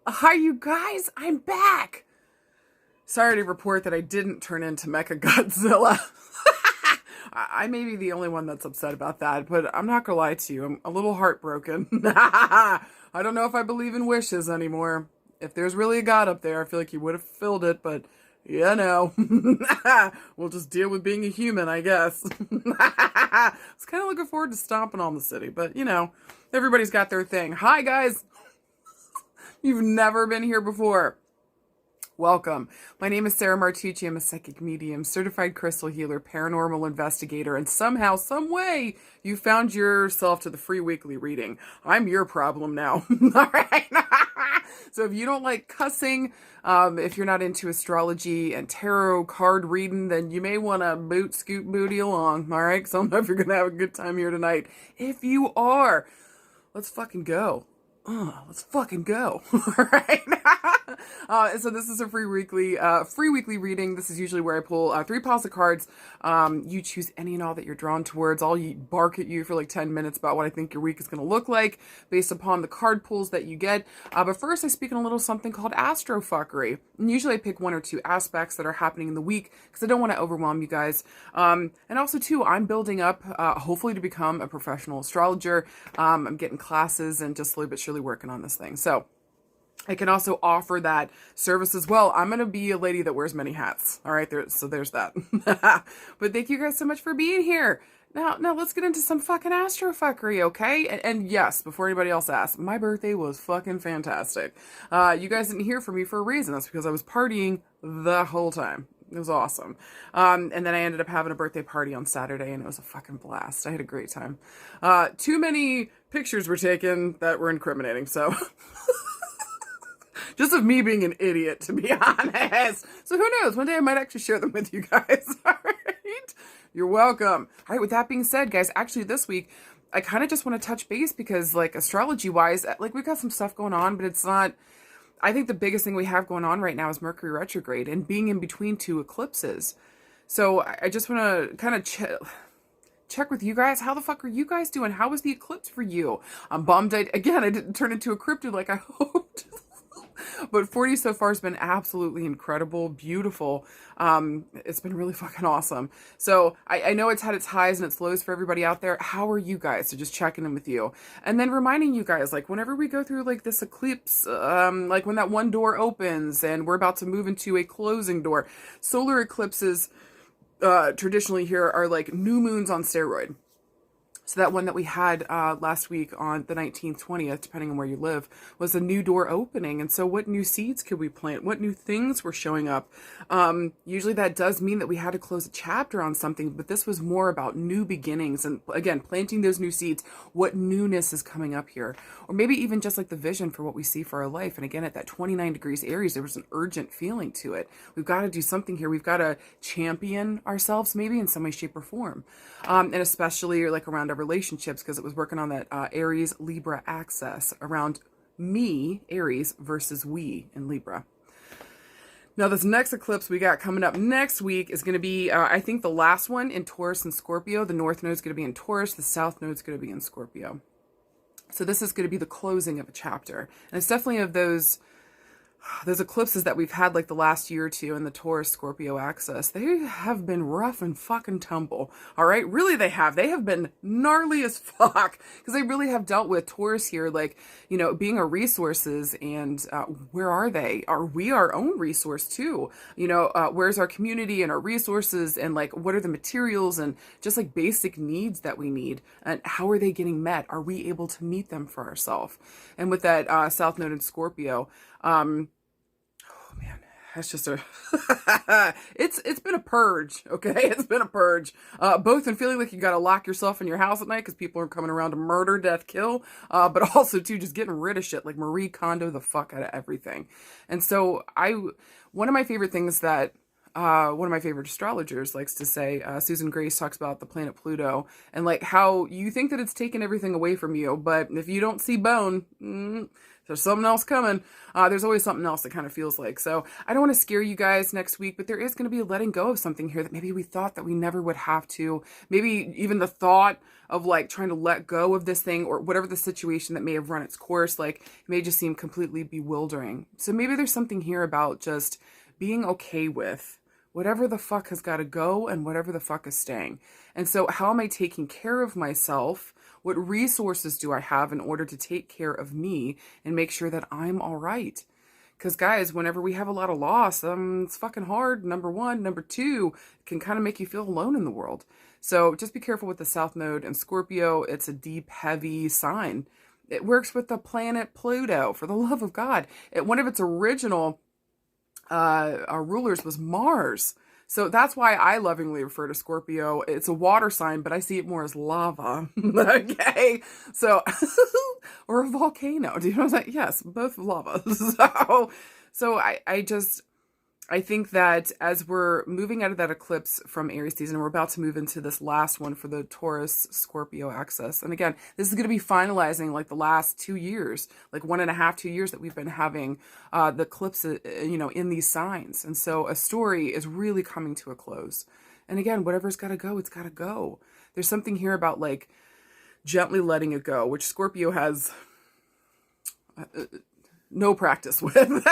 Hi, you guys, I'm back. Sorry to report that I didn't turn into mechagodzilla. I may be the only one that's upset about that, but I'm not gonna lie to you. I'm a little heartbroken. I don't know if I believe in wishes anymore. If there's really a God up there, I feel like he would have filled it, but we'll just deal with being a human, I guess. I was kind of looking forward to stomping on the city, but everybody's got their thing. Hi, guys. You've never been here before. Welcome. My name is Sarah Martucci. I'm a psychic medium, certified crystal healer, paranormal investigator, and somehow, some way, you found yourself to the free weekly reading. I'm your problem now. All right. So if you don't like cussing, if you're not into astrology and tarot card reading, then you may want to scoot booty along. All right. Because I don't know if you're going to have a good time here tonight. If you are, let's fucking go. Let's fucking go. All right. So this is a free weekly reading. This is usually where I pull three piles of cards. You choose any and all that you're drawn towards. I'll bark at you for like 10 minutes about what I think your week is going to look like based upon the card pulls that you get. But first I speak in a little something called astrofuckery. And usually I pick one or two aspects that are happening in the week because I don't want to overwhelm you guys. And also too, I'm building up, hopefully to become a professional astrologer. I'm getting classes and just slowly but surely working on this thing. So I can also offer that service as well. I'm going to be a lady that wears many hats. All right. So there's that. But thank you guys so much for being here. Now let's get into some fucking astrofuckery, okay? And yes, before anybody else asks, my birthday was fucking fantastic. You guys didn't hear from me for a reason. That's because I was partying the whole time. It was awesome. And then I ended up having a birthday party on Saturday, and it was a fucking blast. I had a great time. Too many pictures were taken that were incriminating, so... Just of me being an idiot, to be honest. So who knows? One day I might actually share them with you guys. All right? You're welcome. All right, with that being said, guys, actually this week, I kind of just want to touch base because, like, astrology-wise, like, we've got some stuff going on, but it's not... I think the biggest thing we have going on right now is Mercury retrograde and being in between two eclipses. So I just want to kind of check with you guys. How the fuck are you guys doing? How was the eclipse for you? I'm bummed. I didn't turn into a cryptid like I hoped. But 40 so far has been absolutely incredible, beautiful. It's been really fucking awesome. So I know it's had its highs and its lows for everybody out there. How are you guys? So just checking in with you. And then reminding you guys, like, whenever we go through like this eclipse, like when that one door opens and we're about to move into a closing door, solar eclipses traditionally here are like new moons on steroid. So that one that we had last week on the 19th, 20th, depending on where you live, was a new door opening. And so what new seeds could we plant? What new things were showing up? Usually that does mean that we had to close a chapter on something, but this was more about new beginnings. And again, planting those new seeds. What newness is coming up here? Or maybe even just like the vision for what we see for our life. And again, at that 29 degrees Aries, there was an urgent feeling to it. We've got to do something here. We've got to champion ourselves maybe in some way, shape, or form. And especially like around our relationships, because it was working on that Aries Libra axis around me, Aries, versus we in Libra. Now, this next eclipse we got coming up next week is going to be, I think, the last one in Taurus and Scorpio. The North Node is going to be in Taurus. The South Node is going to be in Scorpio. So this is going to be the closing of a chapter. And it's definitely of those eclipses that we've had like the last year or two in the Taurus Scorpio axis. They have been rough and fucking tumble. All right. Really, they have been gnarly as fuck because they really have dealt with Taurus here, like, being our resources. And where are they? Are we our own resource too? Where's our community and our resources, and like, what are the materials and just like basic needs that we need, and how are they getting met? Are we able to meet them for ourselves? And with that South Node in Scorpio, oh man, that's just it's been a purge, okay? It's been a purge, both in feeling like you gotta lock yourself in your house at night because people are coming around to murder, death, kill, but also too just getting rid of shit, like Marie Kondo the fuck out of everything. And so one of my favorite things that one of my favorite astrologers likes to say, Susan Grace talks about the planet Pluto and like how you think that it's taken everything away from you, but if you don't see bone, there's something else coming. There's always something else that kind of feels like. So I don't want to scare you guys next week, but there is going to be a letting go of something here that maybe we thought that we never would have to. Maybe even the thought of like trying to let go of this thing or whatever the situation that may have run its course, like it may just seem completely bewildering. So maybe there's something here about just being okay with whatever the fuck has got to go and whatever the fuck is staying. And so how am I taking care of myself? What resources do I have in order to take care of me and make sure that I'm all right? Because guys, whenever we have a lot of loss, it's fucking hard, number one. Number two, it can kind of make you feel alone in the world. So just be careful with the South Node and Scorpio. It's a deep, heavy sign. It works with the planet Pluto, for the love of God. One of its original rulers was Mars. So that's why I lovingly refer to Scorpio. It's a water sign, but I see it more as lava. Okay. So, or a volcano. Do you know what I'm saying? Yes, both lava. So I think that as we're moving out of that eclipse from Aries season, we're about to move into this last one for the Taurus Scorpio axis. And again, this is going to be finalizing like the last 2 years, like 1.5, 2 years that we've been having the eclipse, in these signs. And so a story is really coming to a close. And again, whatever's got to go, it's got to go. There's something here about like gently letting it go, which Scorpio has no practice with.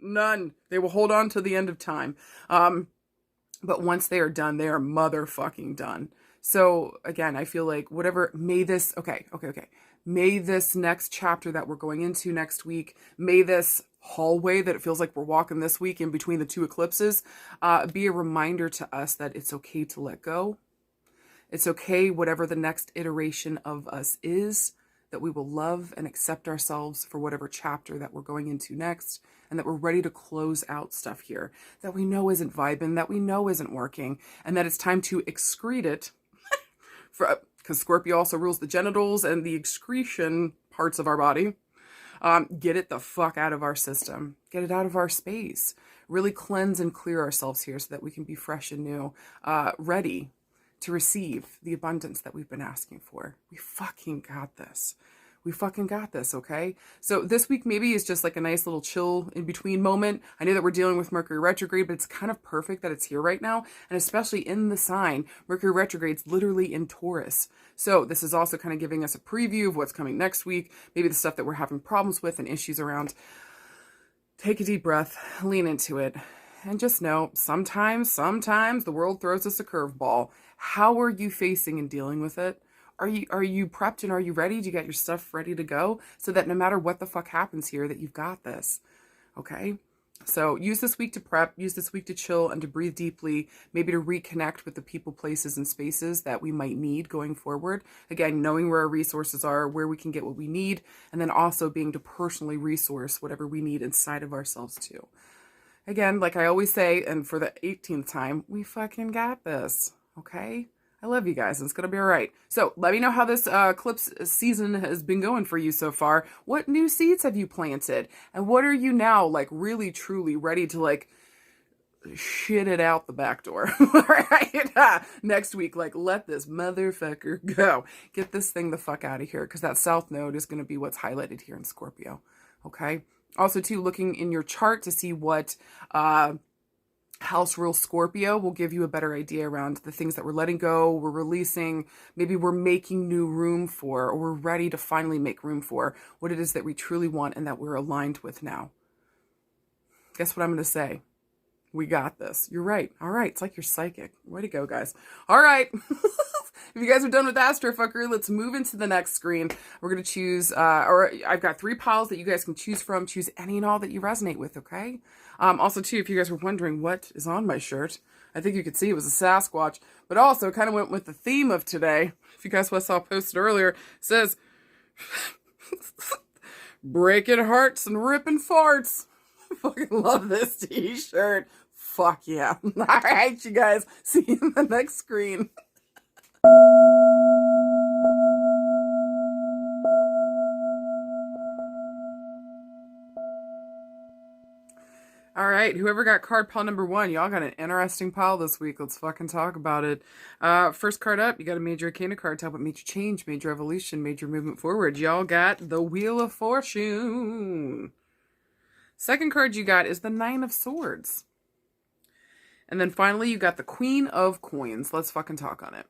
None. They will hold on to the end of time. But once they are done, they are motherfucking done. So again, I feel like may this next chapter that we're going into next week, may this hallway that it feels like we're walking this week in between the two eclipses, be a reminder to us that it's okay to let go. It's okay, whatever the next iteration of us is, that we will love and accept ourselves for whatever chapter that we're going into next, and that we're ready to close out stuff here that we know isn't vibing, that we know isn't working, and that it's time to excrete it, because Scorpio also rules the genitals and the excretion parts of our body. Get it the fuck out of our system. Get it out of our space. Really cleanse and clear ourselves here so that we can be fresh and new, ready to receive the abundance that we've been asking for. We fucking got this. We fucking got this, okay? So this week maybe is just like a nice little chill in between moment. I know that we're dealing with Mercury retrograde, but it's kind of perfect that it's here right now. And especially in the sign, Mercury retrograde's literally in Taurus. So this is also kind of giving us a preview of what's coming next week. Maybe the stuff that we're having problems with and issues around. Take a deep breath, lean into it. And just know, sometimes the world throws us a curveball. How are you facing and dealing with it? Are you prepped and are you ready? Do you got your stuff ready to go? So that no matter what the fuck happens here, that you've got this. Okay? So use this week to prep, use this week to chill and to breathe deeply, maybe to reconnect with the people, places, and spaces that we might need going forward. Again, knowing where our resources are, where we can get what we need, and then also being to personally resource whatever we need inside of ourselves too. Again, like I always say, and for the 18th time, we fucking got this, okay? I love you guys, and it's going to be all right. So let me know how this eclipse season has been going for you so far. What new seeds have you planted? And what are you now, like, really, truly ready to, like, shit it out the back door, right? Next week, like, let this motherfucker go. Get this thing the fuck out of here, because that South Node is going to be what's highlighted here in Scorpio, okay? Also, too, looking in your chart to see what house rules Scorpio will give you a better idea around the things that we're letting go, we're releasing, maybe we're making new room for, or we're ready to finally make room for what it is that we truly want and that we're aligned with now. Guess what I'm going to say? We got this. You're right. All right. It's like you're psychic. Way to go, guys. All right. If you guys are done with Astrofuckery, let's move into the next screen. We're going to choose, or I've got 3 piles that you guys can choose from. Choose any and all that you resonate with, okay? Also, too, if you guys were wondering what is on my shirt, I think you could see it was a Sasquatch, but also kind of went with the theme of today. If you guys saw posted earlier, it says, breaking hearts and ripping farts. I fucking love this t-shirt. Fuck yeah. All right, you guys. See you in the next screen. All right, whoever got card pile number one, y'all got an interesting pile this week. Let's fucking talk about it. First card up, you got a major arcana card. Talk about major change, major evolution, major movement forward. Y'all got the Wheel of Fortune. Second card you got is the Nine of Swords. And then finally, you got the Queen of Coins. Let's fucking talk on it.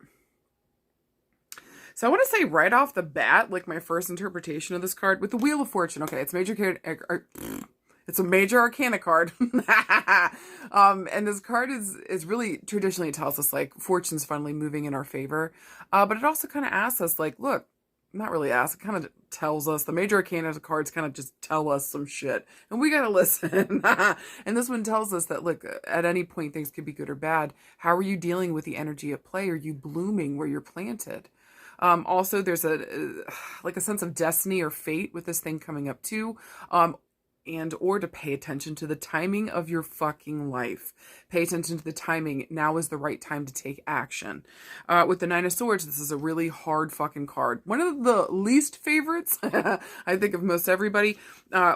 So I want to say right off the bat, like my first interpretation of this card, with the Wheel of Fortune, okay, it's it's a major arcana card. And this card is really, traditionally it tells us like fortune's finally moving in our favor. But it also kind of asks us like, look, not really asks, it kind of tells us, the major arcana cards kind of just tell us some shit. And we got to listen. And this one tells us that, look, at any point things could be good or bad. How are you dealing with the energy at play? Are you blooming where you're planted? Also, there's a sense of destiny or fate with this thing coming up too. And or to pay attention to the timing of your fucking life. Pay attention to the timing. Now is the right time to take action. With the Nine of Swords, this is a really hard fucking card. One of the least favorites, I think, of most everybody.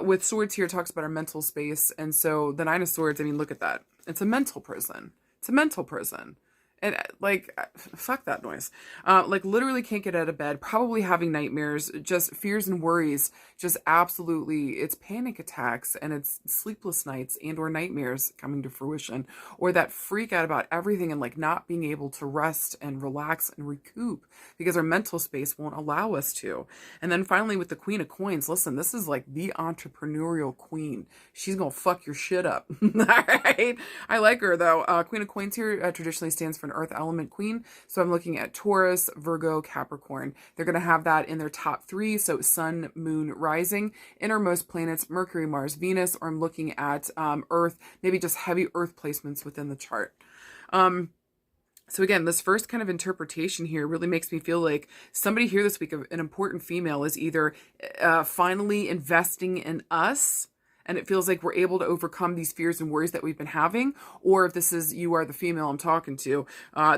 With swords here, it talks about our mental space. And so the Nine of Swords, I mean, look at that. It's a mental prison. It's a mental prison. And like, fuck that noise. Like literally can't get out of bed, probably having nightmares, just fears and worries, just absolutely, it's panic attacks and it's sleepless nights and or nightmares coming to fruition, or that freak out about everything and like not being able to rest and relax and recoup because our mental space won't allow us to. And then finally with the Queen of Coins, listen, this is like the entrepreneurial queen. She's gonna fuck your shit up. All right. I like her though. Queen of Coins here traditionally stands for Earth element queen. So I'm looking at Taurus, Virgo, Capricorn. They're going to have that in their top three. So Sun, Moon, Rising, innermost planets, Mercury, Mars, Venus, or I'm looking at Earth, maybe just heavy Earth placements within the chart. So again, this first kind of interpretation here really makes me feel like somebody here this week, an important female, is either finally investing in us, and it feels like we're able to overcome these fears and worries that we've been having. Or if this is, you are the female I'm talking to,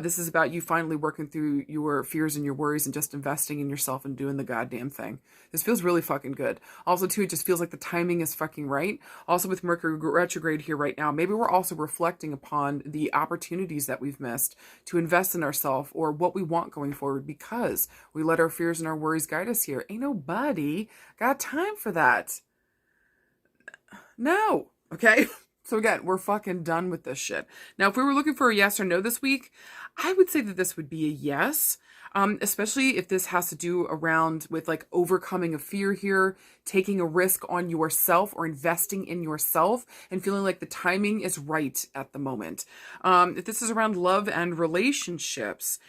this is about you finally working through your fears and your worries and just investing in yourself and doing the goddamn thing. This feels really fucking good. Also, too, it just feels like the timing is fucking right. Also, with Mercury retrograde here right now, maybe we're also reflecting upon the opportunities that we've missed to invest in ourselves or what we want going forward because we let our fears and our worries guide us here. Ain't nobody got time for that. No. Okay. So again, we're fucking done with this shit. Now, if we were looking for a yes or no this week, I would say that this would be a yes. Especially if this has to do around with like overcoming a fear here, taking a risk on yourself or investing in yourself and feeling like the timing is right at the moment. If this is around love and relationships,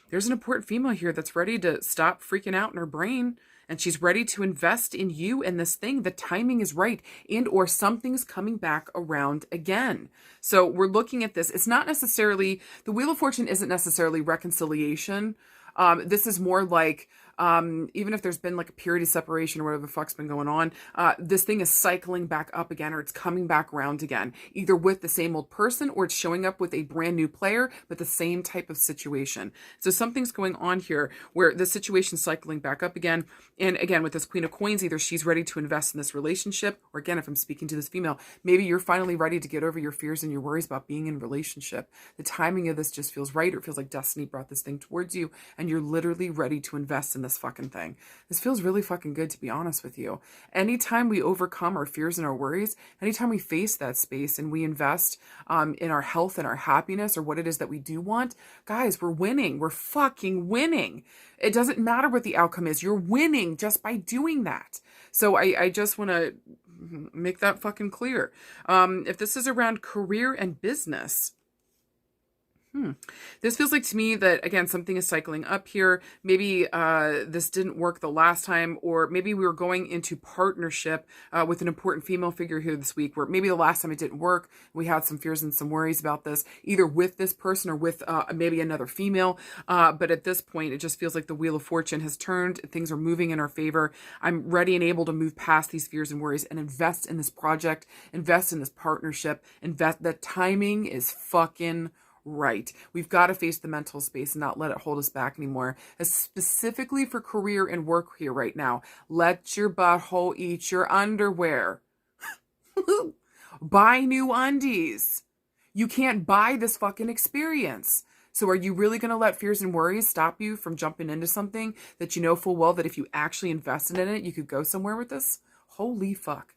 there's an important female here that's ready to stop freaking out in her brain. And she's ready to invest in you and this thing. The timing is right and or something's coming back around again. So we're looking at this. It's not necessarily, the Wheel of Fortune isn't necessarily reconciliation. This is more like, even if there's been like a period of separation or whatever the fuck's been going on, this thing is cycling back up again or it's coming back around again, either with the same old person or it's showing up with a brand new player, but the same type of situation. So something's going on here where the situation's cycling back up again. And again, with this Queen of Coins, either she's ready to invest in this relationship, or again, if I'm speaking to this female, maybe you're finally ready to get over your fears and your worries about being in a relationship. The timing of this just feels right, or it feels like destiny brought this thing towards you and you're literally ready to invest in this fucking thing. This feels really fucking good, to be honest with you. Anytime we overcome our fears and our worries, anytime we face that space and we invest in our health and our happiness or what it is that we do want, guys, we're winning. We're fucking winning. It doesn't matter what the outcome is. You're winning just by doing that. So I just want to make that fucking clear. If this is around career and business, this feels like to me that, again, something is cycling up here. Maybe this didn't work the last time, or maybe we were going into partnership with an important female figure here this week, where maybe the last time it didn't work. We had some fears and some worries about this, either with this person or with maybe another female. But at this point, it just feels like the Wheel of Fortune has turned. Things are moving in our favor. I'm ready and able to move past these fears and worries and invest in this project, invest in this partnership, invest. The timing is fucking right. We've got to face the mental space and not let it hold us back anymore. Specifically for career and work here right now. Let your butthole eat your underwear. Buy new undies. You can't buy this fucking experience. So are you really going to let fears and worries stop you from jumping into something that you know full well that if you actually invested in it, you could go somewhere with this? Holy fuck.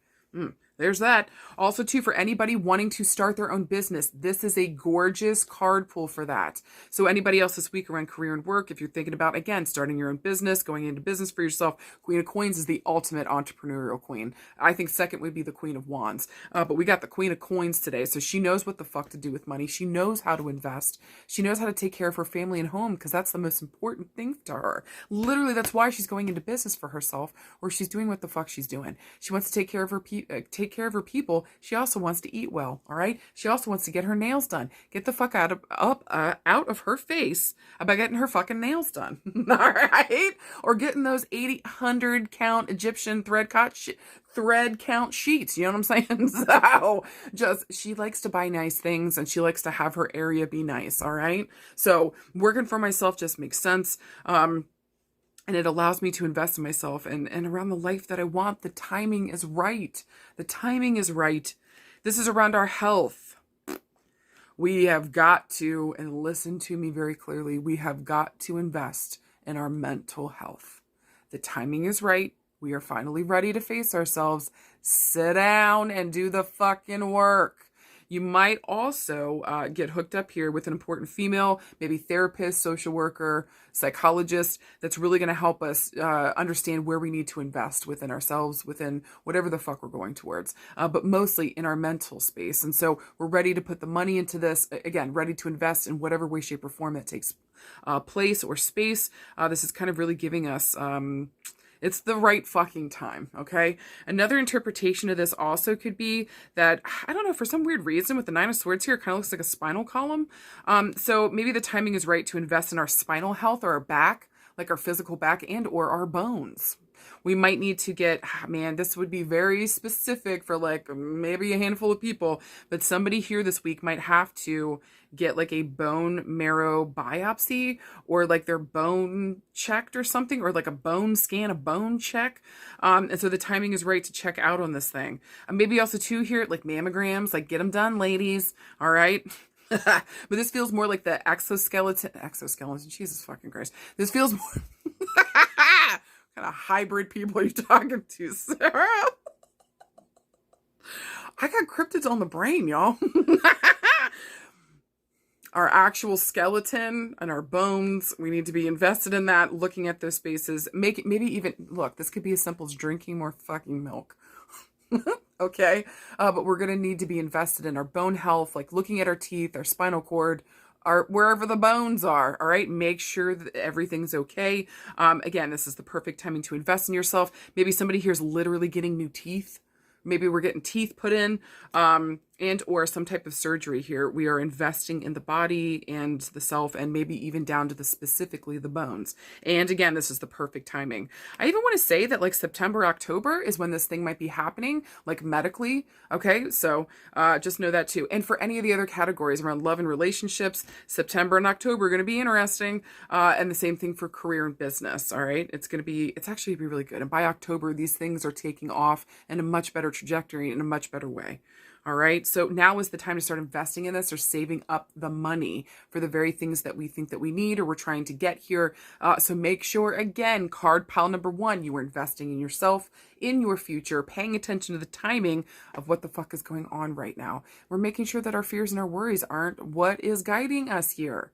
There's that. Also, too, for anybody wanting to start their own business, this is a gorgeous card pull for that. So anybody else this week around career and work, if you're thinking about, again, starting your own business, going into business for yourself, Queen of Coins is the ultimate entrepreneurial queen. I think second would be the Queen of Wands. But we got the Queen of Coins today, so she knows what the fuck to do with money. She knows how to invest. She knows how to take care of her family and home because that's the most important thing to her. Literally, that's why she's going into business for herself, or she's doing what the fuck she's doing. She wants to take care of her people. She also wants to eat well. All right. She also wants to get her nails done. Get the fuck out of her face about getting her fucking nails done. All right. Or getting those 100 count Egyptian thread count sheets. You know what I'm saying? So she likes to buy nice things and she likes to have her area be nice. All right. So working for myself just makes sense. And it allows me to invest in myself and around the life that I want. The timing is right. The timing is right. This is around our health. We have got to, and listen to me very clearly, we have got to invest in our mental health. The timing is right. We are finally ready to face ourselves. Sit down and do the fucking work. You might also get hooked up here with an important female, maybe therapist, social worker, psychologist, that's really going to help us understand where we need to invest within ourselves, within whatever the fuck we're going towards, but mostly in our mental space. And so we're ready to put the money into this, again, ready to invest in whatever way, shape, or form that takes place or space. This is kind of really giving us... it's the right fucking time, okay? Another interpretation of this also could be that, I don't know, for some weird reason with the Nine of Swords here, it kind of looks like a spinal column. So maybe the timing is right to invest in our spinal health or our back, like our physical back and or our bones. We might need to get, man, this would be very specific for like maybe a handful of people, but somebody here this week might have to get like a bone marrow biopsy or like their bone checked or something, or like a bone scan, a bone check. And so the timing is right to check out on this thing. Maybe also too here, like mammograms, like get them done, ladies. All right. But this feels more like the exoskeleton, Jesus fucking Christ. This feels more... What kind of hybrid people are you talking to, Sarah? I got cryptids on the brain, y'all. Our actual skeleton and our bones, we need to be invested in that, looking at those spaces. Maybe even, look, this could be as simple as drinking more fucking milk. Okay? But we're going to need to be invested in our bone health, like looking at our teeth, our spinal cord, wherever the bones are, all right? Make sure that everything's okay. Again, this is the perfect timing to invest in yourself. Maybe somebody here is literally getting new teeth. Maybe we're getting teeth put in, and or some type of surgery here. We are investing in the body and the self, and maybe even down to specifically the bones. And again, this is the perfect timing. I even want to say that like September, October is when this thing might be happening, like medically. Okay, so just know that too. And for any of the other categories around love and relationships, September and October are going to be interesting. And the same thing for career and business. All right, it's actually going to be really good. And by October, these things are taking off in a much better trajectory, in a much better way. All right. So now is the time to start investing in this or saving up the money for the very things that we think that we need or we're trying to get here. So make sure, again, card pile number 1, you are investing in yourself, in your future, paying attention to the timing of what the fuck is going on right now. We're making sure that our fears and our worries aren't what is guiding us here.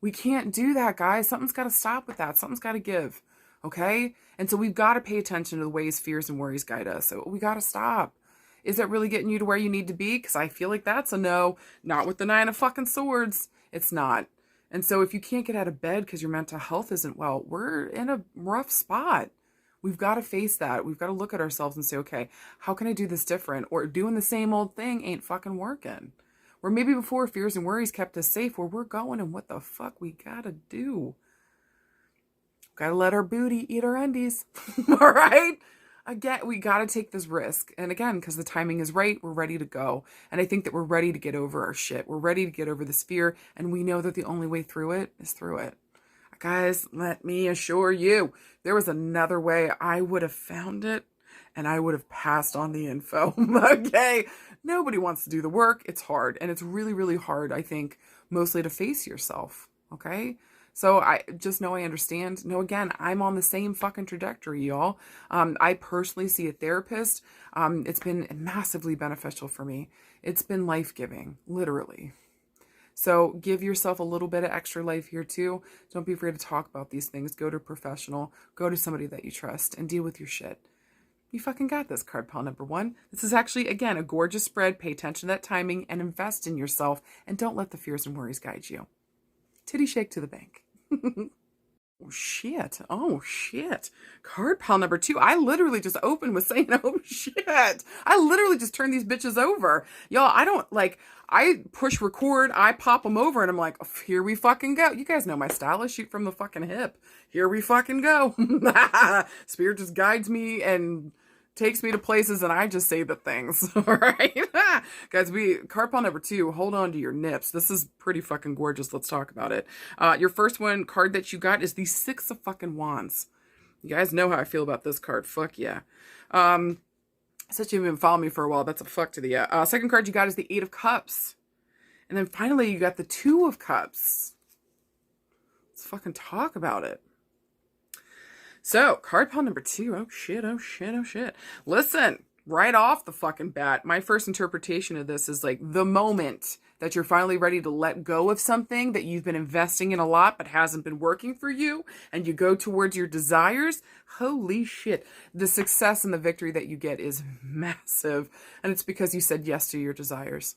We can't do that, guys. Something's got to stop with that. Something's got to give. Okay. And so we've got to pay attention to the ways fears and worries guide us. So we got to stop. Is it really getting you to where you need to be? Because I feel like that's a no. Not with the 9 of fucking swords. It's not. And so if you can't get out of bed because your mental health isn't well, we're in a rough spot. We've got to face that. We've got to look at ourselves and say, okay, how can I do this different? Or doing the same old thing ain't fucking working. Or maybe before fears and worries kept us safe, where we're going and what the fuck we gotta do. Gotta let our booty eat our undies. All right? Again, we got to take this risk. And again, because the timing is right, we're ready to go. And I think that we're ready to get over our shit. We're ready to get over this fear. And we know that the only way through it is through it. Guys, let me assure you, there was another way I would have found it. and I would have passed on the info. Okay. Nobody wants to do the work. It's hard. And it's really, really hard, I think, mostly to face yourself. Okay. So I just know I understand. No, again, I'm on the same fucking trajectory, y'all. I personally see a therapist. It's been massively beneficial for me. It's been life-giving, literally. So give yourself a little bit of extra life here too. Don't be afraid to talk about these things. Go to a professional. Go to somebody that you trust and deal with your shit. You fucking got this, card pile number 1. This is actually, again, a gorgeous spread. Pay attention to that timing and invest in yourself, and don't let the fears and worries guide you. Titty shake to the bank. Oh shit. Oh shit. Card pile number 2. I literally just opened with saying, oh shit. I literally just turned these bitches over. Y'all, I push record, I pop them over, and I'm like, oh, here we fucking go. You guys know my style. I shoot from the fucking hip. Here we fucking go. Spirit just guides me and takes me to places, and I just say the things. All right. Guys, card pile number 2, hold on to your nips. This is pretty fucking gorgeous. Let's talk about it. Your first card that you got is the 6 of fucking Wands. You guys know how I feel about this card. Fuck yeah. Since you've been following me for a while, that's a fuck to the yeah. Second card you got is the 8 of Cups. And then finally you got the 2 of Cups. Let's fucking talk about it. So, card pile number 2. Oh shit, oh shit, oh shit. Listen, right off the fucking bat, my first interpretation of this is like the moment that you're finally ready to let go of something that you've been investing in a lot but hasn't been working for you, and you go towards your desires. Holy shit. The success and the victory that you get is massive. And it's because you said yes to your desires.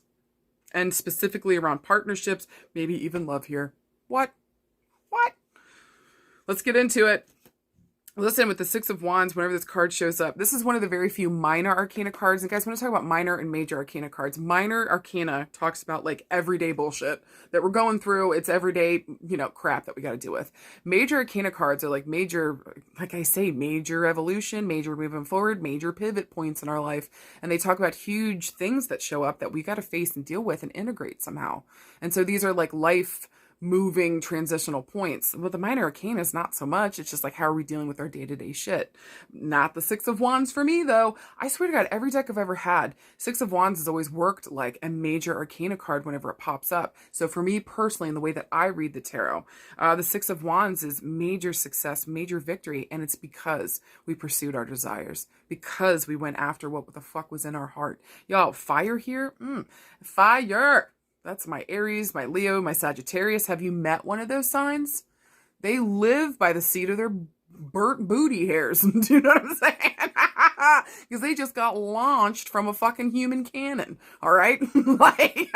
And specifically around partnerships, maybe even love here. What? Let's get into it. Listen, with the 6 of Wands, whenever this card shows up, this is one of the very few minor arcana cards. And guys, when I talk about minor and major arcana cards, minor arcana talks about like everyday bullshit that we're going through. It's everyday, crap that we got to deal with. Major arcana cards are like major, like I say, major evolution, major moving forward, major pivot points in our life. And they talk about huge things that show up that we got to face and deal with and integrate somehow. And so these are like life moving transitional points. Well, the minor arcana is not so much. It's just like, how are we dealing with our day-to-day shit? Not the 6 of Wands for me, though. I swear to God, every deck I've ever had, 6 of Wands has always worked like a major arcana card whenever it pops up. So for me personally, in the way that I read the tarot, the 6 of Wands is major success, major victory, and it's because we pursued our desires, because we went after what the fuck was in our heart. Y'all, fire here? Fire! That's my Aries, my Leo, my Sagittarius. Have you met one of those signs? They live by the seat of their burnt booty hairs. Do you know what I'm saying? Because they just got launched from a fucking human cannon. All right? And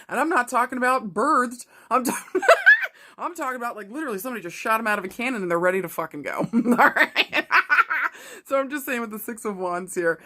I'm not talking about births. I'm talking about like literally somebody just shot them out of a cannon and they're ready to fucking go. All right? So I'm just saying with the 6 of Wands here,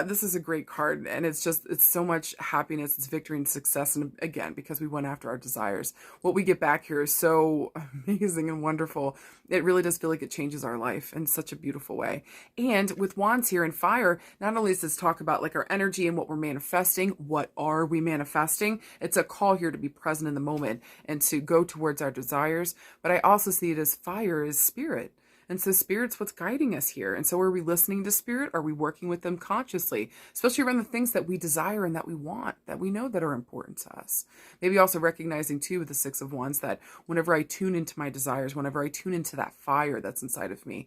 this is a great card, and it's so much happiness, it's victory and success, and again, because we went after our desires. What we get back here is so amazing and wonderful. It really does feel like it changes our life in such a beautiful way. And with Wands here in fire, not only does this talk about like our energy and what we're manifesting, what are we manifesting? It's a call here to be present in the moment and to go towards our desires, but I also see it as fire is spirit. And so spirit's what's guiding us here. And so are we listening to spirit? Are we working with them consciously? Especially around the things that we desire and that we want, that we know that are important to us. Maybe also recognizing too with the 6 of Wands that whenever I tune into my desires, whenever I tune into that fire that's inside of me,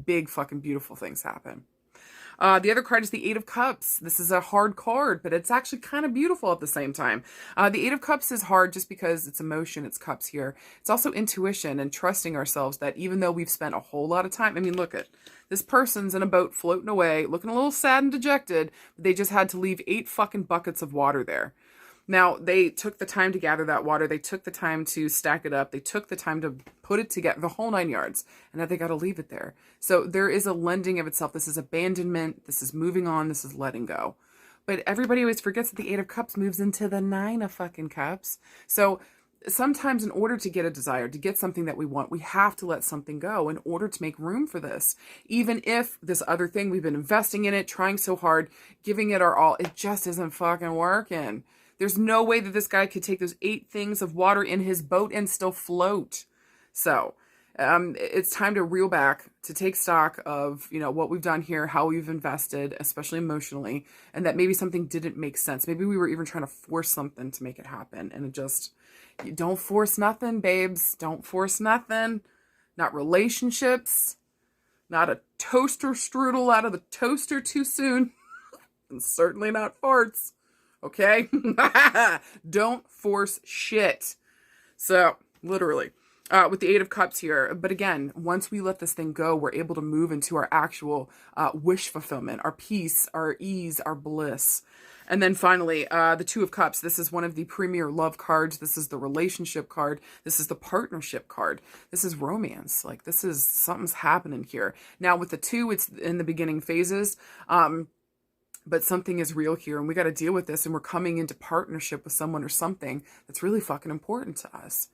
big fucking beautiful things happen. The other card is the 8 of Cups. This is a hard card, but it's actually kind of beautiful at the same time. The 8 of Cups is hard just because it's emotion, it's cups here. It's also intuition and trusting ourselves that even though we've spent a whole lot of time, I mean, look at this person's in a boat floating away, looking a little sad and dejected, but they just had to leave 8 fucking buckets of water there. Now, they took the time to gather that water. They took the time to stack it up. They took the time to put it together, the whole 9 yards, and now they got to leave it there. So there is a lending of itself. This is abandonment. This is moving on. This is letting go. But everybody always forgets that the 8 of Cups moves into the 9 of fucking Cups. So sometimes in order to get a desire, to get something that we want, we have to let something go in order to make room for this. Even if this other thing, we've been investing in it, trying so hard, giving it our all, it just isn't fucking working. There's no way that this guy could take those 8 things of water in his boat and still float. So It's time to reel back, to take stock of, what we've done here, how we've invested, especially emotionally, and that maybe something didn't make sense. Maybe we were even trying to force something to make it happen. And you don't force nothing, babes. Don't force nothing. Not relationships. Not a toaster strudel out of the toaster too soon. And certainly not farts. Okay? Don't force shit. So, literally. With the Eight of Cups here. But again, once we let this thing go, we're able to move into our actual wish fulfillment, our peace, our ease, our bliss. And then finally, the Two of Cups. This is one of the premier love cards. This is the relationship card. This is the partnership card. This is romance. Like, this is something's happening here. Now, with the two, it's in the beginning phases. But something is real here, and we got to deal with this. And we're coming into partnership with someone or something that's really fucking important to us.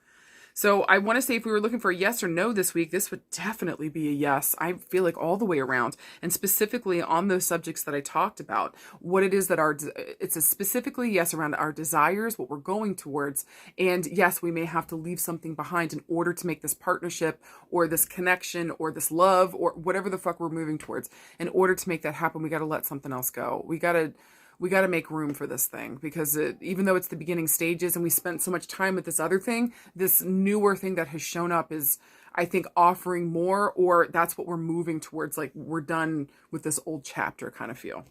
So I want to say, if we were looking for a yes or no this week, this would definitely be a yes. I feel like all the way around, and specifically on those subjects that I talked about, what it is that it's a specifically yes around our desires, what we're going towards. And yes, we may have to leave something behind in order to make this partnership or this connection or this love or whatever the fuck we're moving towards. In order to make that happen, we got to let something else go. We got to make room for this thing, because even though it's the beginning stages and we spent so much time with this other thing, this newer thing that has shown up is, I think, offering more, or that's what we're moving towards. Like, we're done with this old chapter kind of feel.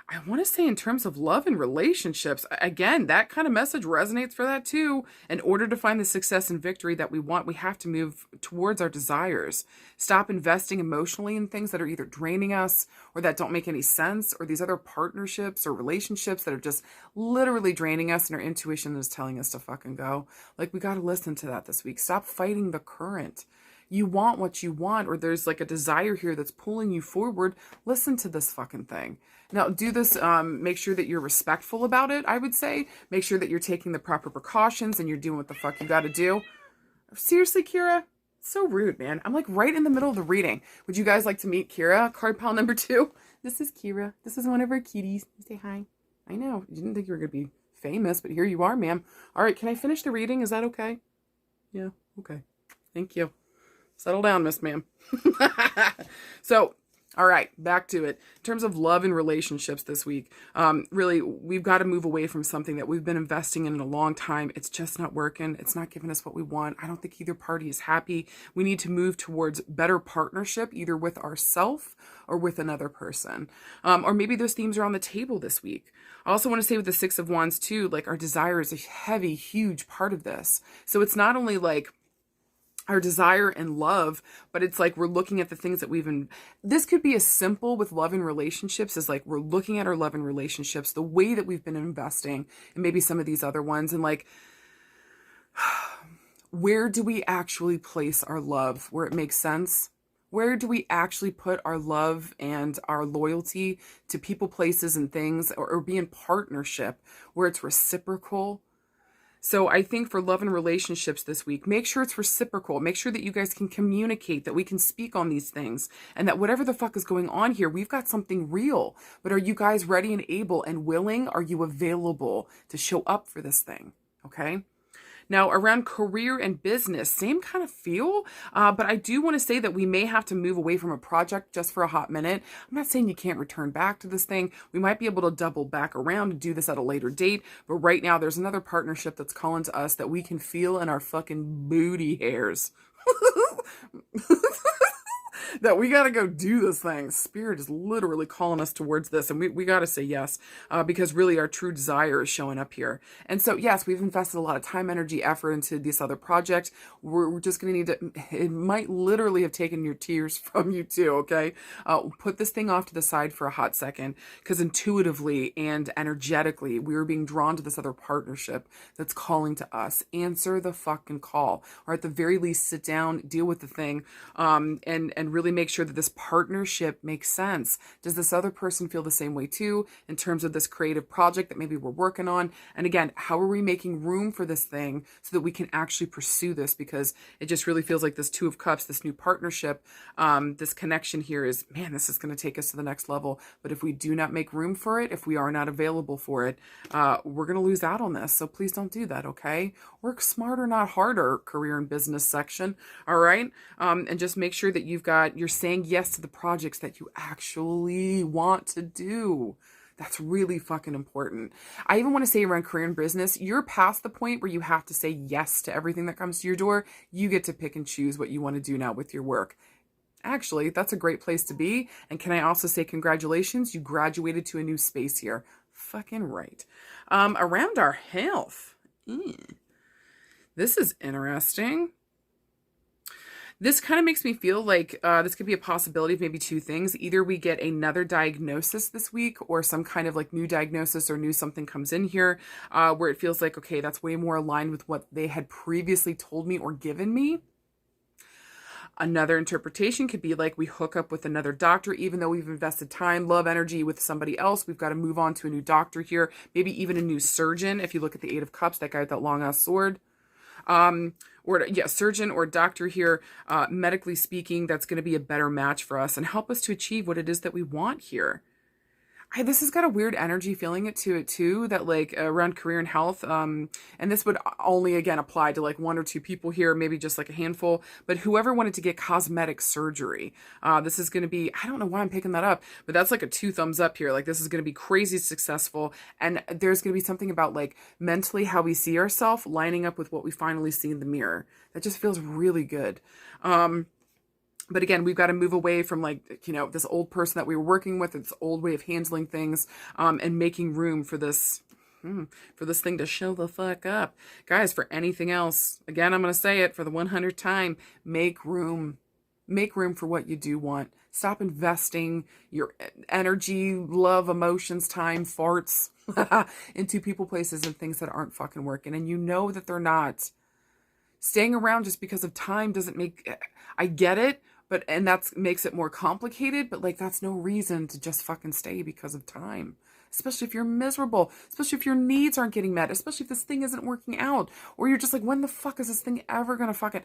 I want to say, in terms of love and relationships, again, that kind of message resonates for that too. In order to find the success and victory that we want, we have to move towards our desires. Stop investing emotionally in things that are either draining us or that don't make any sense, or these other partnerships or relationships that are just literally draining us, and our intuition is telling us to fucking go. Like, we got to listen to that this week. Stop fighting the current. You want what you want, or there's like a desire here that's pulling you forward. Listen to this fucking thing. Now, do this, make sure that you're respectful about it, I would say. Make sure that you're taking the proper precautions and you're doing what the fuck you got to do. Seriously, Kira? So rude, man. I'm like right in the middle of the reading. Would you guys like to meet Kira, card pile number 2? This is Kira. This is one of our kitties. Say hi. I know. You didn't think you were going to be famous, but here you are, ma'am. All right, can I finish the reading? Is that okay? Yeah, okay. Thank you. Settle down, Miss Ma'am. So, all right, back to it. In terms of love and relationships this week, really, we've got to move away from something that we've been investing in a long time. It's just not working. It's not giving us what we want. I don't think either party is happy. We need to move towards better partnership, either with ourselves or with another person. Or maybe those themes are on the table this week. I also want to say, with the Six of Wands too, like, our desire is a heavy, huge part of this. So it's not only like our desire and love, but it's like we're looking at the things that this could be as simple with love and relationships as like we're looking at our love and relationships, the way that we've been investing, and maybe some of these other ones, and like, where do we actually place our love where it makes sense? Where do we actually put our love and our loyalty to people, places, and things, or be in partnership where it's reciprocal? So I think for love and relationships this week, make sure it's reciprocal. Make sure that you guys can communicate, that we can speak on these things, and that whatever the fuck is going on here, we've got something real. But are you guys ready and able and willing? Are you available to show up for this thing? Okay. Now, around career and business, same kind of feel, but I do want to say that we may have to move away from a project just for a hot minute. I'm not saying you can't return back to this thing. We might be able to double back around and do this at a later date, but right now there's another partnership that's calling to us that we can feel in our fucking booty hairs. That we got to go do this thing. Spirit is literally calling us towards this, and we got to say yes, because really our true desire is showing up here. And so, yes, we've invested a lot of time, energy, effort into this other project. We're just going to need to, it might literally have taken your tears from you too, okay? Put this thing off to the side for a hot second, because intuitively and energetically, we are being drawn to this other partnership that's calling to us. Answer the fucking call, or at the very least, sit down, deal with the thing, and really make sure that this partnership makes sense. Does this other person feel the same way too, in terms of this creative project that maybe we're working on? And again, how are we making room for this thing so that we can actually pursue this? Because it just really feels like this Two of Cups, this new partnership, this connection here is, man, this is going to take us to the next level. But if we do not make room for it, if we are not available for it, we're going to lose out on this. So please don't do that, okay? Work smarter, not harder, career and business section, all right? And just make sure that you're saying yes to the projects that you actually want to do. That's really fucking important. I even want to say around career and business, you're past the point where you have to say yes to everything that comes to your door. You get to pick and choose what you want to do now with your work. Actually, that's a great place to be. And can I also say congratulations? You graduated to a new space here. Fucking right. Around our health. This is interesting. This kind of makes me feel like this could be a possibility of maybe two things. Either we get another diagnosis this week, or some kind of like new diagnosis or new something comes in here where it feels like, okay, that's way more aligned with what they had previously told me or given me. Another interpretation could be like we hook up with another doctor, even though we've invested time, love, energy with somebody else. We've got to move on to a new doctor here, maybe even a new surgeon. If you look at the Eight of Cups, that guy with that long ass sword. Surgeon or doctor here, medically speaking, that's going to be a better match for us and help us to achieve what it is that we want here. This has got a weird energy feeling it to it too, that like around career and health. And this would only, again, apply to like one or two people here, maybe just like a handful, but whoever wanted to get cosmetic surgery, this is going to be, I don't know why I'm picking that up, but that's like a 2 thumbs up here. Like this is going to be crazy successful. And there's going to be something about like mentally how we see ourselves lining up with what we finally see in the mirror. That just feels really good. But again, we've got to move away from like, this old person that we were working with, this old way of handling things, and making room for this thing to show the fuck up. Guys, for anything else, again, I'm going to say it for the 100th time, make room. Make room for what you do want. Stop investing your energy, love, emotions, time, farts into people, places, and things that aren't fucking working. And you know that they're not. Staying around just because of time doesn't make, I get it, and that makes it more complicated, but like that's no reason to just fucking stay because of time. Especially if you're miserable, especially if your needs aren't getting met, especially if this thing isn't working out, or you're just like, when the fuck is this thing ever gonna fucking,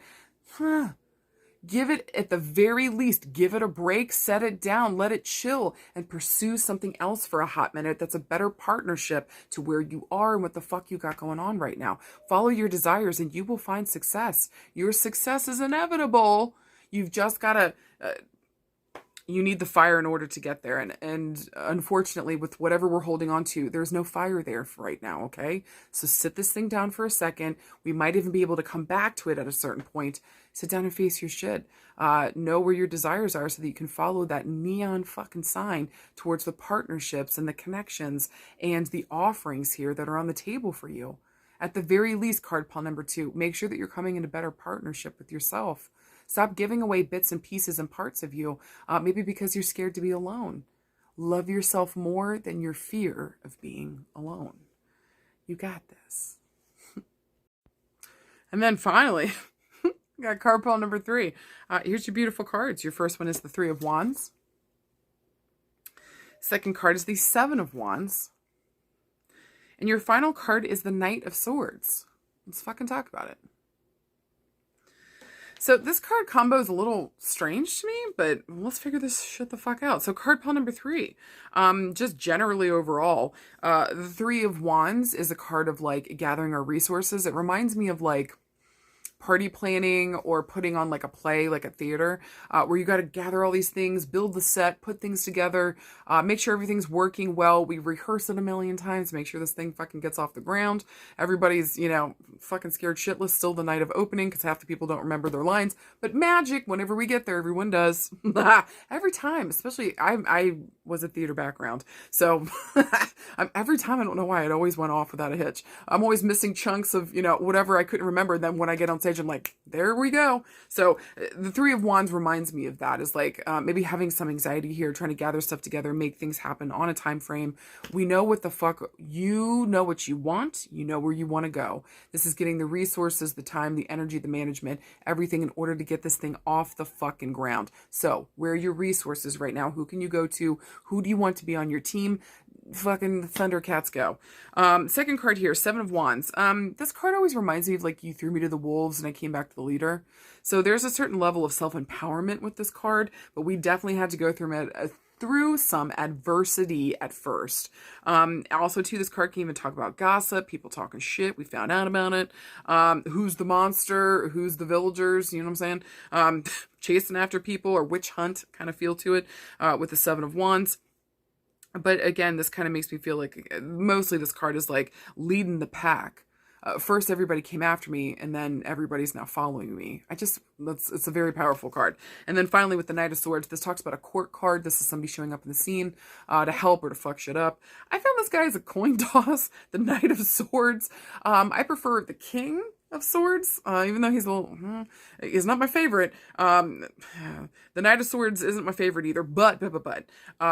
Give it, at the very least, give it a break, set it down, let it chill, and pursue something else for a hot minute that's a better partnership to where you are and what the fuck you got going on right now. Follow your desires and you will find success. Your success is inevitable. You've just got to... you need the fire in order to get there. And unfortunately, with whatever we're holding on to, there's no fire there for right now, okay? So sit this thing down for a second. We might even be able to come back to it at a certain point. Sit down and face your shit. Know where your desires are so that you can follow that neon fucking sign towards the partnerships and the connections and the offerings here that are on the table for you. At the very least, card pile number 2, make sure that you're coming into better partnership with yourself. Stop giving away bits and pieces and parts of you, maybe because you're scared to be alone. Love yourself more than your fear of being alone. You got this. And then finally, we got card pile number 3. Here's your beautiful cards. Your first one is the 3 of Wands. Second card is the 7 of Wands. And your final card is the Knight of Swords. Let's fucking talk about it. So this card combo is a little strange to me, but let's figure this shit the fuck out. So card pile number 3, just generally overall, the 3 of Wands is a card of like gathering our resources. It reminds me of like party planning or putting on like a play, like a theater, where you got to gather all these things, build the set, put things together, make sure everything's working well. We rehearse it a million times, make sure this thing fucking gets off the ground. Everybody's, fucking scared shitless still the night of opening because half the people don't remember their lines. But magic, whenever we get there, everyone does. Every time, especially I was a theater background. So every time, I don't know why, it always went off without a hitch. I'm always missing chunks of, whatever I couldn't remember. And then when I get on stage, bridge. I'm like, there we go. So the Three of Wands reminds me of that, is like maybe having some anxiety here, trying to gather stuff together, make things happen on a time frame. We know what the fuck, you know what you want, you know where you want to go. This is getting the resources, the time, the energy, the management, everything in order to get this thing off the fucking ground. So where are your resources right now? Who can you go to? Who do you want to be on your team? Fucking Thundercats go. Second card here, Seven of Wands. This card always reminds me of like, you threw me to the wolves and I came back to the leader. So there's a certain level of self-empowerment with this card, but we definitely had to go through some adversity at first. Also too, this card can even talk about gossip, people talking shit. We found out about it. Who's the monster? Who's the villagers? You know what I'm saying? Chasing after people, or witch hunt kind of feel to it with the Seven of Wands. But again, this kind of makes me feel like mostly this card is like leading the pack. First, everybody came after me, and then everybody's now following me. It's a very powerful card. And then finally, with the Knight of Swords, this talks about a court card. This is somebody showing up in the scene to help or to fuck shit up. I found this guy as a coin toss, the Knight of Swords. I prefer the King of Swords, even though he's not my favorite. The Knight of Swords isn't my favorite either, but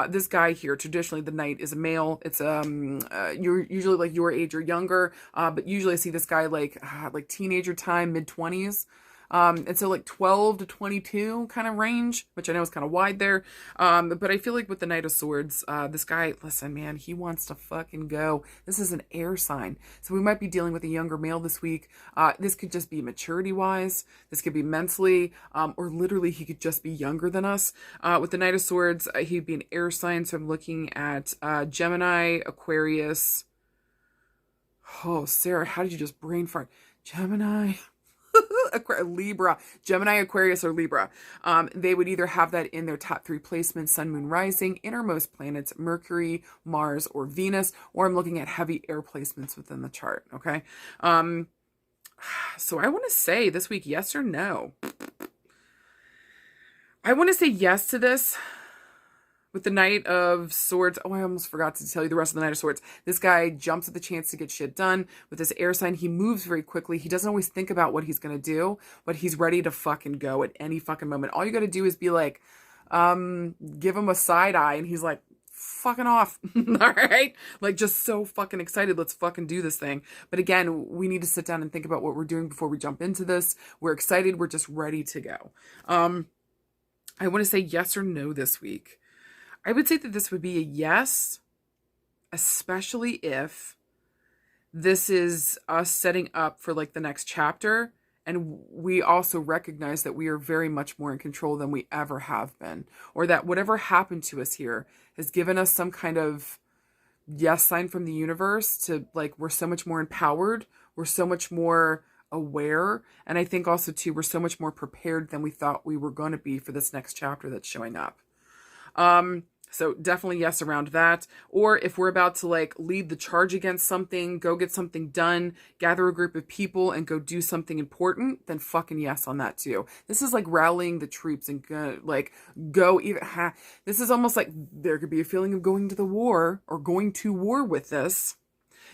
this guy here, traditionally the knight is a male. It's you're usually like your age or younger, but usually I see this guy like teenager time, mid-20s. And so like 12 to 22 kind of range, which I know is kind of wide there. But I feel like with the Knight of Swords, this guy, listen, man, he wants to fucking go. This is an air sign. So we might be dealing with a younger male this week. This could just be maturity wise. This could be mentally, or literally he could just be younger than us. With the Knight of Swords, he'd be an air sign. So I'm looking at Gemini, Aquarius. Oh, Sarah, how did you just brain fart? Gemini. Libra, Gemini, Aquarius, or Libra. They would either have that in their top 3 placements: Sun, Moon, Rising, innermost planets, Mercury, Mars, or Venus, or I'm looking at heavy air placements within the chart, okay? So I want to say this week, yes or no? I want to say yes to this. With the Knight of Swords, oh, I almost forgot to tell you the rest of the Knight of Swords. This guy jumps at the chance to get shit done. With this air sign, he moves very quickly. He doesn't always think about what he's going to do, but he's ready to fucking go at any fucking moment. All you got to do is be like, give him a side eye, and he's like, fucking off. All right? Like, just so fucking excited. Let's fucking do this thing. But again, we need to sit down and think about what we're doing before we jump into this. We're excited. We're just ready to go. I want to say yes or no this week. I would say that this would be a yes, especially if this is us setting up for like the next chapter. And we also recognize that we are very much more in control than we ever have been. Or that whatever happened to us here has given us some kind of yes sign from the universe to like, we're so much more empowered. We're so much more aware. And I think also too, we're so much more prepared than we thought we were going to be for this next chapter that's showing up. So definitely yes around that. Or if we're about to like lead the charge against something, go get something done, gather a group of people and go do something important, then fucking yes on that too. This is like rallying the troops and this is almost like there could be a feeling of going to the war or going to war with this.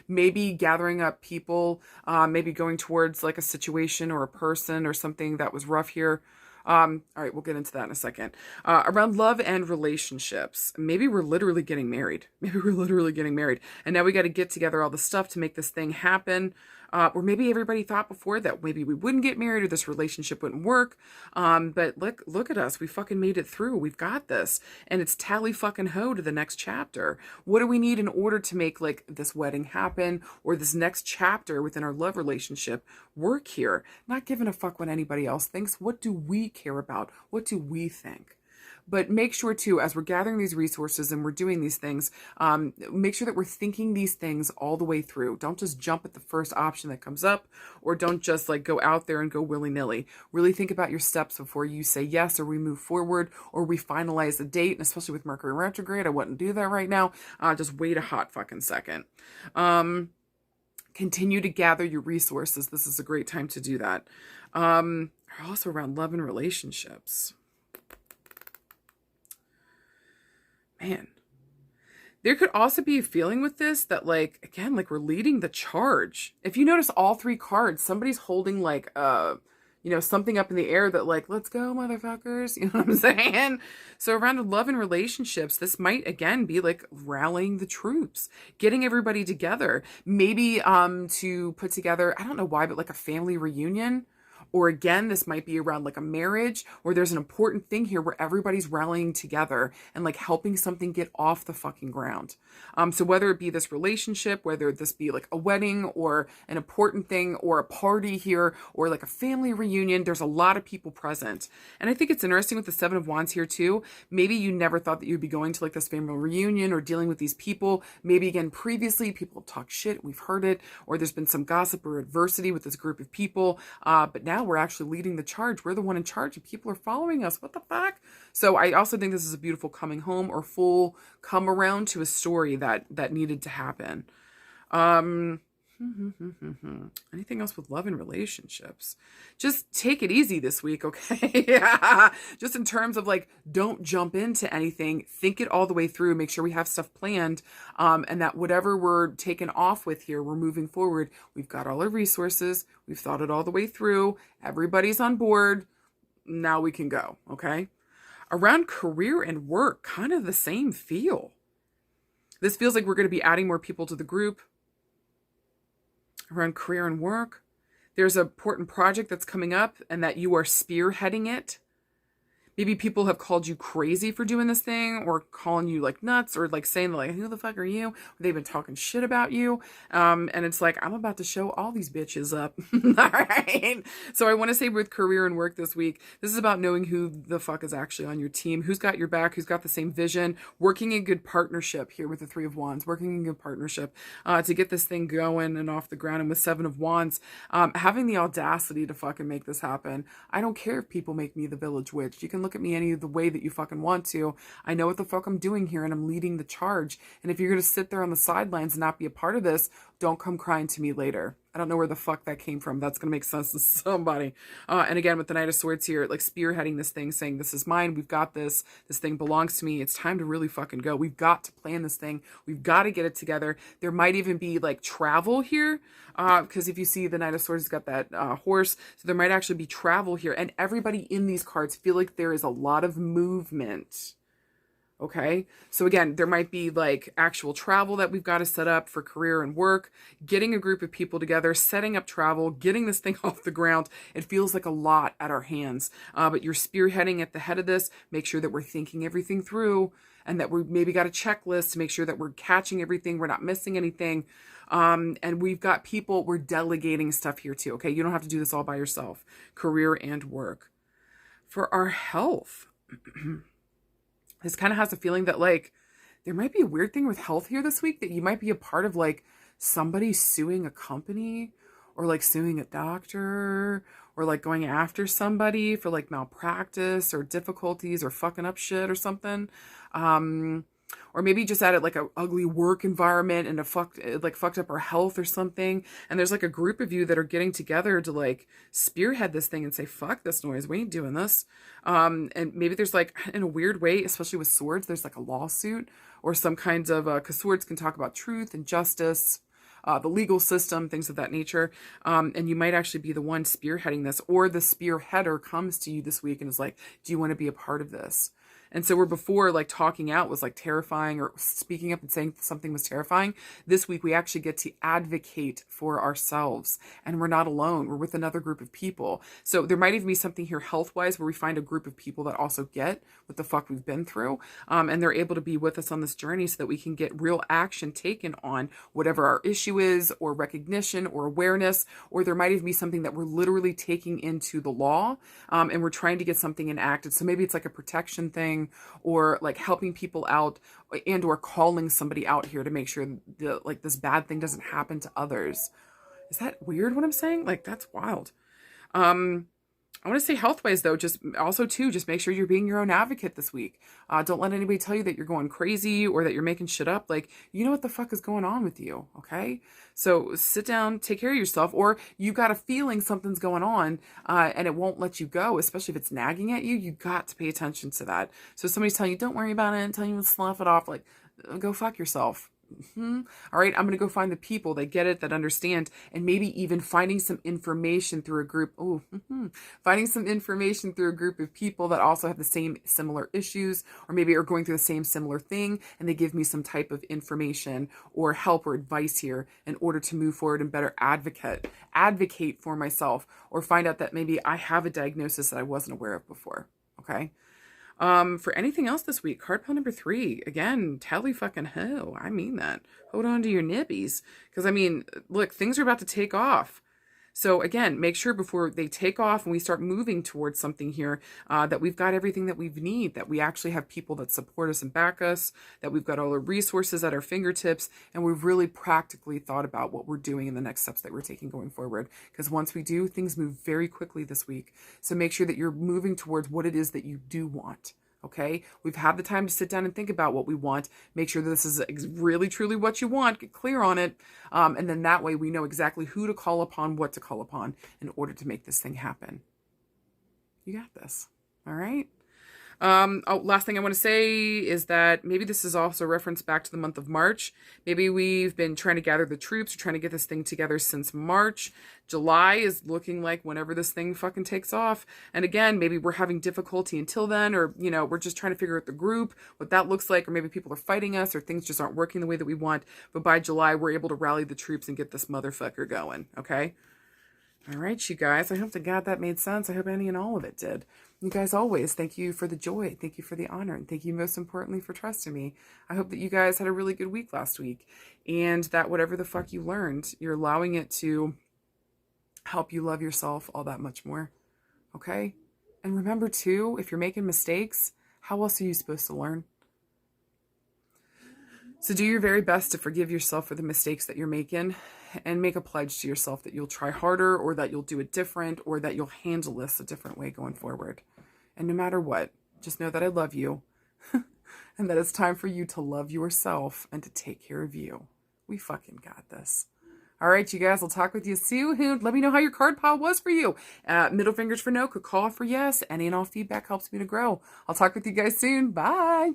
Maybe gathering up people, maybe going towards like a situation or a person or something that was rough here. All right, we'll get into that in a second. Around love and relationships. Maybe we're literally getting married. And now we got to get together all the stuff to make this thing happen. Or maybe everybody thought before that maybe we wouldn't get married or this relationship wouldn't work. But look at us. We fucking made it through. We've got this. And it's tally fucking ho to the next chapter. What do we need in order to make like this wedding happen or this next chapter within our love relationship work here? Not giving a fuck what anybody else thinks. What do we care about? What do we think? But make sure too, as we're gathering these resources and we're doing these things, make sure that we're thinking these things all the way through. Don't just jump at the first option that comes up, or don't just like go out there and go willy-nilly. Really think about your steps before you say yes, or we move forward, or we finalize a date. And especially with Mercury retrograde, I wouldn't do that right now. Just wait a hot fucking second. Continue to gather your resources. This is a great time to do that. Also around love and relationships. Man, there could also be a feeling with this that like, again, like we're leading the charge. If you notice all 3 cards, somebody's holding like something up in the air that like, let's go, motherfuckers. You know what I'm saying? So around love and relationships, this might again be like rallying the troops, getting everybody together, maybe to put together, I don't know why, but like a family reunion. Or again, this might be around like a marriage, or there's an important thing here where everybody's rallying together and like helping something get off the fucking ground. So whether it be this relationship, whether this be like a wedding or an important thing or a party here or like a family reunion, there's a lot of people present. And I think it's interesting with the Seven of Wands here too. Maybe you never thought that you'd be going to like this family reunion or dealing with these people. Maybe again, previously people have talked shit, we've heard it, or there's been some gossip or adversity with this group of people. But now we're actually leading the charge. We're the one in charge and people are following us. What the fuck? So I also think this is a beautiful coming home or full come around to a story that needed to happen. Anything else with love and relationships? Just take it easy this week, okay? Yeah. Just in terms of like, don't jump into anything. Think it all the way through. Make sure we have stuff planned, and that whatever we're taking off with here, we're moving forward. We've got all our resources. We've thought it all the way through. Everybody's on board. Now we can go, okay? Around career and work, kind of the same feel. This feels like we're going to be adding more people to the group. Around career and work, there's an important project that's coming up and that you are spearheading it. Maybe people have called you crazy for doing this thing or calling you like nuts or like saying like, who the fuck are you? Or they've been talking shit about you. And it's like, I'm about to show all these bitches up. All right. So I want to say with career and work this week, this is about knowing who the fuck is actually on your team, who's got your back, who's got the same vision, working in good partnership here with the Three of Wands, working in good partnership to get this thing going and off the ground. And with Seven of Wands, having the audacity to fucking make this happen. I don't care if people make me the village witch. You can look at me any of the way that you fucking want to. I know what the fuck I'm doing here and I'm leading the charge. And if you're going to sit there on the sidelines and not be a part of this, don't come crying to me later. I don't know where the fuck that came from. That's going to make sense to somebody. And again, with the Knight of Swords here, like spearheading this thing, saying, this is mine. We've got this. This thing belongs to me. It's time to really fucking go. We've got to plan this thing. We've got to get it together. There might even be like travel here. Because if you see the Knight of Swords has got that horse, so there might actually be travel here. And everybody in these cards feel like there is a lot of movement. Okay. So again, there might be like actual travel that we've got to set up for career and work, getting a group of people together, setting up travel, getting this thing off the ground. It feels like a lot at our hands, but you're spearheading at the head of this. Make sure that we're thinking everything through and that we maybe got a checklist to make sure that we're catching everything. We're not missing anything. And we've got people, we're delegating stuff here too. Okay. You don't have to do this all by yourself, career and work. For our health, this kind of has a feeling that like there might be a weird thing with health here this week, that you might be a part of like somebody suing a company or like suing a doctor or like going after somebody for like malpractice or difficulties or fucking up shit or something. Or maybe just at it like a ugly work environment and fucked up our health or something. And there's like a group of you that are getting together to like spearhead this thing and say, fuck this noise. We ain't doing this. And maybe there's like, in a weird way, especially with swords, there's like a lawsuit or some kinds of, cause swords can talk about truth and justice, the legal system, things of that nature. And you might actually be the one spearheading this, or the spearheader comes to you this week and is like, do you want to be a part of this? And so where before like talking out was like terrifying or speaking up and saying something was terrifying, this week we actually get to advocate for ourselves and we're not alone. We're with another group of people. So there might even be something here health-wise where we find a group of people that also get what the fuck we've been through. And they're able to be with us on this journey so that we can get real action taken on whatever our issue is, or recognition or awareness, or there might even be something that we're literally taking into the law and we're trying to get something enacted. So maybe it's like a protection thing, or like helping people out and or calling somebody out here to make sure that like this bad thing doesn't happen to others. Is that weird what I'm saying? Like that's wild. I want to say health-wise though, just also too, just make sure you're being your own advocate this week. Don't let anybody tell you that you're going crazy or that you're making shit up. Like, you know what the fuck is going on with you, okay? So sit down, take care of yourself, or you got a feeling something's going on and it won't let you go, especially if it's nagging at you. You got to pay attention to that. So if somebody's telling you, don't worry about it, and telling you to slough it off, like, go fuck yourself. All right, I'm going to go find the people that get it, that understand, and maybe even finding some information through a group. Oh, finding some information through a group of people that also have the same similar issues, or maybe are going through the same similar thing, and they give me some type of information or help or advice here in order to move forward and better advocate for myself, or find out that maybe I have a diagnosis that I wasn't aware of before. Okay. For anything else this week, card pile number 3. Again, tally fucking ho. I mean that. Hold on to your nibbies. Because, I mean, look, things are about to take off. So, again, make sure before they take off and we start moving towards something here, that we've got everything that we need, that we actually have people that support us and back us, that we've got all the resources at our fingertips, and we've really practically thought about what we're doing in the next steps that we're taking going forward. Because once we do, things move very quickly this week. So make sure that you're moving towards what it is that you do want. Okay, we've had the time to sit down and think about what we want. Make sure that this is really, truly what you want. Get clear on it. And then that way we know exactly who to call upon, what to call upon in order to make this thing happen. You got this. All right. Last thing I want to say is that maybe this is also a reference back to the month of March. Maybe we've been trying to gather the troops, or trying to get this thing together since March. July is looking like whenever this thing fucking takes off. And again, maybe we're having difficulty until then, or, you know, we're just trying to figure out the group, what that looks like, or maybe people are fighting us, or things just aren't working the way that we want. But by July, we're able to rally the troops and get this motherfucker going. Okay. All right, you guys. I hope to God that made sense. I hope any and all of it did. You guys always, thank you for the joy. Thank you for the honor. And thank you most importantly for trusting me. I hope that you guys had a really good week last week. And that whatever the fuck you learned, you're allowing it to help you love yourself all that much more. Okay? And remember too, if you're making mistakes, how else are you supposed to learn? So do your very best to forgive yourself for the mistakes that you're making, and make a pledge to yourself that you'll try harder, or that you'll do it different, or that you'll handle this a different way going forward. And no matter what, just know that I love you and that it's time for you to love yourself and to take care of you. We fucking got this. All right, you guys, I'll talk with you soon. Let me know how your card pile was for you. Middle fingers for no, call for yes. Any and all feedback helps me to grow. I'll talk with you guys soon. Bye.